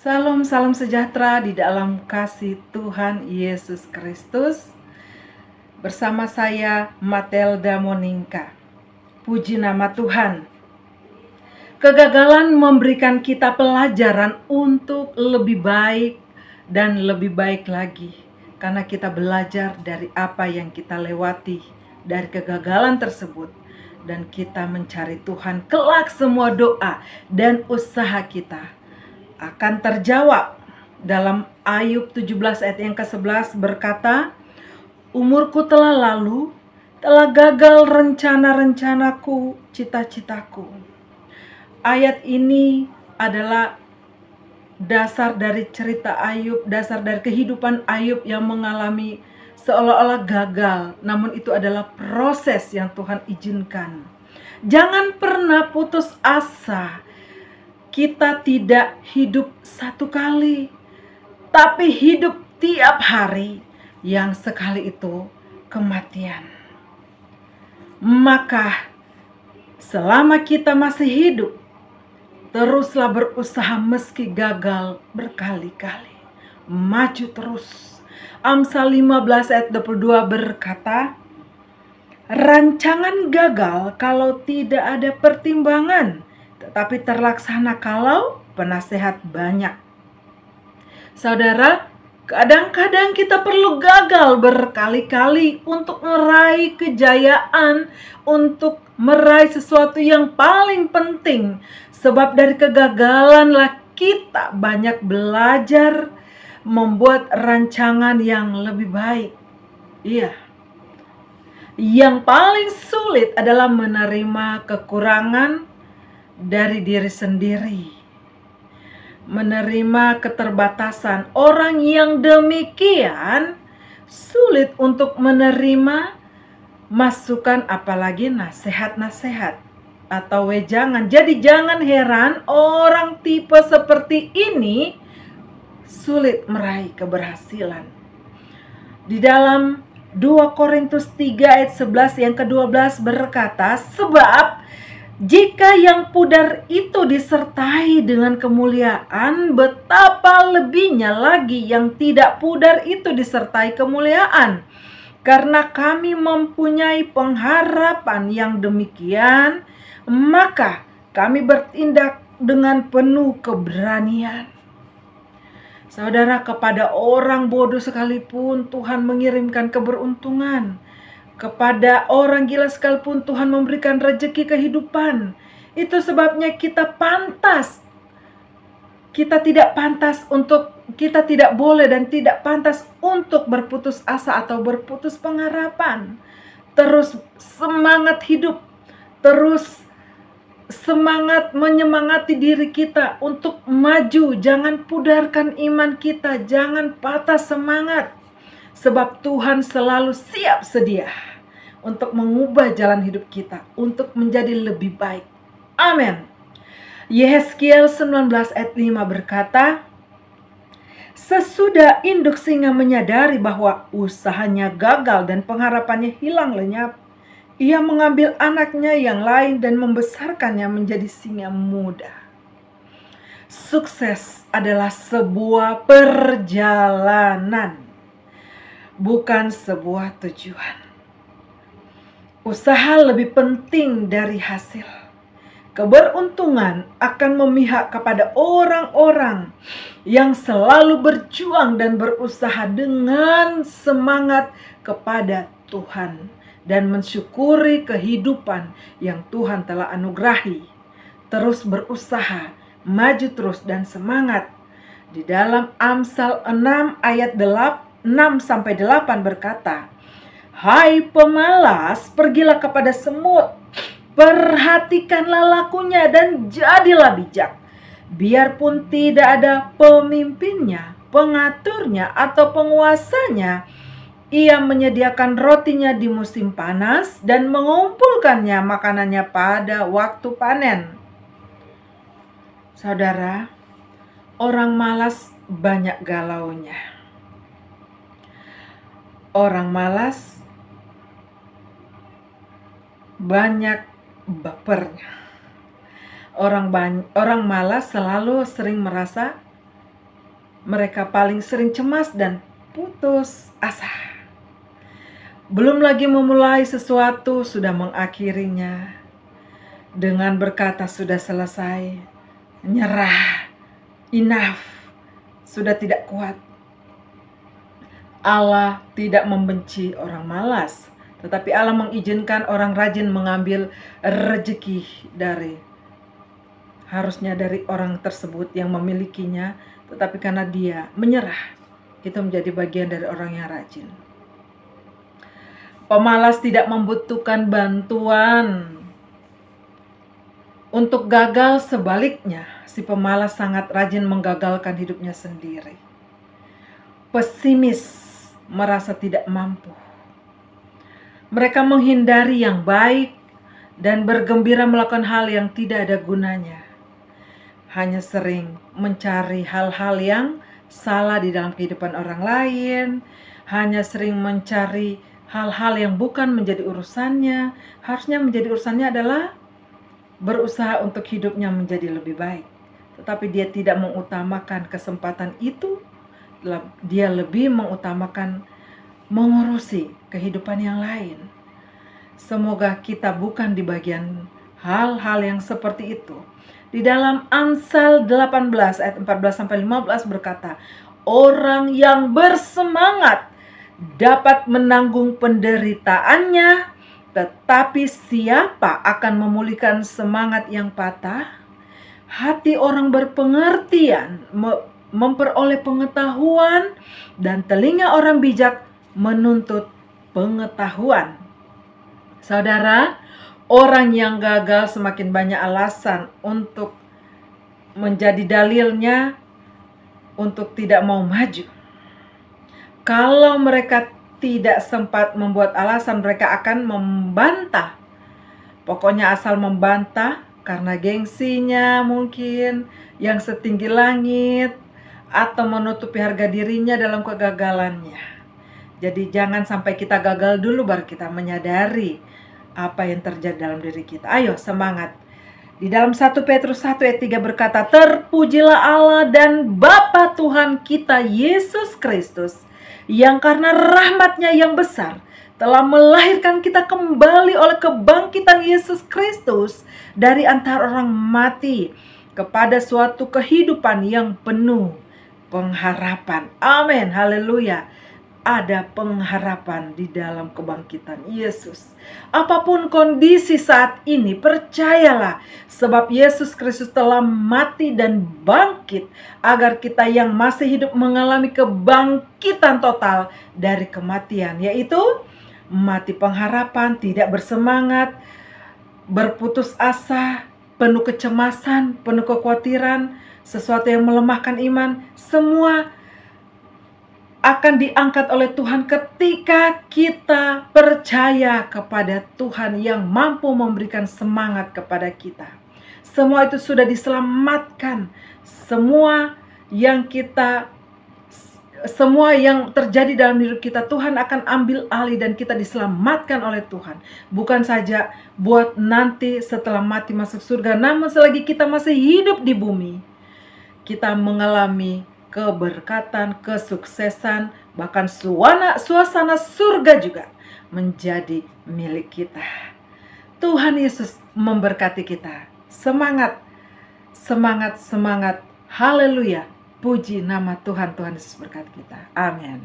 Salam, salam sejahtera di dalam kasih Tuhan Yesus Kristus. Bersama saya Matelda Moninka. Puji nama Tuhan. Kegagalan memberikan kita pelajaran untuk lebih baik dan lebih baik lagi. Karena kita belajar dari apa yang kita lewati dari kegagalan tersebut. Dan kita mencari Tuhan, kelak semua doa dan usaha kita akan terjawab. Dalam Ayub 17 ayat yang ke-11 berkata, umurku telah lalu, telah gagal rencana-rencanaku, cita-citaku. Ayat ini adalah dasar dari cerita Ayub, dasar dari kehidupan Ayub yang mengalami seolah-olah gagal, namun itu adalah proses yang Tuhan izinkan. Jangan pernah putus asa. Kita tidak hidup satu kali, tapi hidup tiap hari, yang sekali itu kematian. Maka selama kita masih hidup, teruslah berusaha meski gagal berkali-kali. Maju terus. Amsal 15 ayat 22 berkata, rancangan gagal kalau tidak ada pertimbangan, tetapi terlaksana kalau penasehat banyak. Saudara, kadang-kadang kita perlu gagal berkali-kali untuk meraih kejayaan, untuk meraih sesuatu yang paling penting. Sebab dari kegagalanlah kita banyak belajar membuat rancangan yang lebih baik. Iya. Yang paling sulit adalah menerima kekurangan dari diri sendiri, menerima keterbatasan. Orang yang demikian sulit untuk menerima masukan, apalagi nasihat-nasihat atau wejangan. Jadi jangan heran orang tipe seperti ini sulit meraih keberhasilan. Di dalam 2 Korintus 3 ayat 11 yang ke-12 berkata, sebab jika yang pudar itu disertai dengan kemuliaan, betapa lebihnya lagi yang tidak pudar itu disertai kemuliaan. Karena kami mempunyai pengharapan yang demikian, maka kami bertindak dengan penuh keberanian. Saudara, kepada orang bodoh sekalipun Tuhan mengirimkan keberuntungan. Kepada orang gila sekalipun Tuhan memberikan rezeki kehidupan. Itu sebabnya kita tidak boleh dan tidak pantas untuk berputus asa atau berputus pengharapan. Terus semangat hidup, terus semangat menyemangati diri kita untuk maju. Jangan pudarkan iman kita, jangan patah semangat. Sebab Tuhan selalu siap sedia untuk mengubah jalan hidup kita, untuk menjadi lebih baik. Amin. Yehezkiel 19 ayat 5 berkata, sesudah induk singa menyadari bahwa usahanya gagal dan pengharapannya hilang lenyap, ia mengambil anaknya yang lain dan membesarkannya menjadi singa muda. Sukses adalah sebuah perjalanan, bukan sebuah tujuan. Usaha lebih penting dari hasil. Keberuntungan akan memihak kepada orang-orang yang selalu berjuang dan berusaha dengan semangat kepada Tuhan dan mensyukuri kehidupan yang Tuhan telah anugerahi. Terus berusaha, maju terus dan semangat. Di dalam Amsal 6 ayat 6-8 berkata, hai pemalas, pergilah kepada semut, perhatikanlah lakunya dan jadilah bijak. Biarpun tidak ada pemimpinnya, pengaturnya atau penguasanya, ia menyediakan rotinya di musim panas dan mengumpulkannya makanannya pada waktu panen. Saudara, orang malas banyak galaunya. Orang malas banyak bapernya. Orang malas selalu sering merasa Mereka paling sering cemas dan putus asa. Belum lagi memulai sesuatu, sudah mengakhirinya. Dengan berkata sudah selesai, nyerah, enough, sudah tidak kuat. Allah tidak membenci orang malas, tetapi Allah mengizinkan orang rajin mengambil rezeki harusnya dari orang tersebut yang memilikinya, tetapi karena dia menyerah, itu menjadi bagian dari orang yang rajin. Pemalas tidak membutuhkan bantuan untuk gagal, sebaliknya si pemalas sangat rajin menggagalkan hidupnya sendiri. Pesimis merasa tidak mampu. Mereka menghindari yang baik dan bergembira melakukan hal yang tidak ada gunanya. Hanya sering mencari hal-hal yang salah di dalam kehidupan orang lain, hanya sering mencari hal-hal yang bukan menjadi urusannya. Harusnya menjadi urusannya adalah berusaha untuk hidupnya menjadi lebih baik. Tetapi dia tidak mengutamakan kesempatan itu. Dia lebih mengutamakan mengurusi kehidupan yang lain. Semoga kita bukan di bagian hal-hal yang seperti itu. Di dalam Amsal 18 ayat 14-15 berkata, orang yang bersemangat dapat menanggung penderitaannya, tetapi siapa akan memulihkan semangat yang patah? Hati orang berpengertian memperoleh pengetahuan, dan telinga orang bijak menuntut pengetahuan. Saudara, orang yang gagal semakin banyak alasan untuk menjadi dalilnya untuk tidak mau maju. Kalau mereka tidak sempat membuat alasan, mereka akan membantah. Pokoknya asal membantah karena gengsinya mungkin yang setinggi langit, atau menutupi harga dirinya dalam kegagalannya. Jadi jangan sampai kita gagal dulu baru kita menyadari apa yang terjadi dalam diri kita. Ayo semangat. Di dalam 1 Petrus 1 ayat 3 berkata, terpujilah Allah dan Bapa Tuhan kita Yesus Kristus, yang karena rahmat-Nya yang besar telah melahirkan kita kembali oleh kebangkitan Yesus Kristus dari antara orang mati kepada suatu kehidupan yang penuh pengharapan. Amin, haleluya. Ada pengharapan di dalam kebangkitan Yesus. Apapun kondisi saat ini, percayalah, sebab Yesus Kristus telah mati dan bangkit agar kita yang masih hidup mengalami kebangkitan total dari kematian, yaitu mati pengharapan, tidak bersemangat, berputus asa, penuh kecemasan, penuh kekhawatiran, sesuatu yang melemahkan iman, semua akan diangkat oleh Tuhan ketika kita percaya kepada Tuhan yang mampu memberikan semangat kepada kita. Semua itu sudah diselamatkan. Semua yang terjadi dalam hidup kita, Tuhan akan ambil alih dan kita diselamatkan oleh Tuhan. Bukan saja buat nanti setelah mati masuk surga, namun selagi kita masih hidup di bumi, kita mengalami keberkatan, kesuksesan, bahkan suasana surga juga menjadi milik kita. Tuhan Yesus memberkati kita. Semangat, semangat, semangat. Haleluya. Puji nama Tuhan. Tuhan Yesus berkati kita. Amin.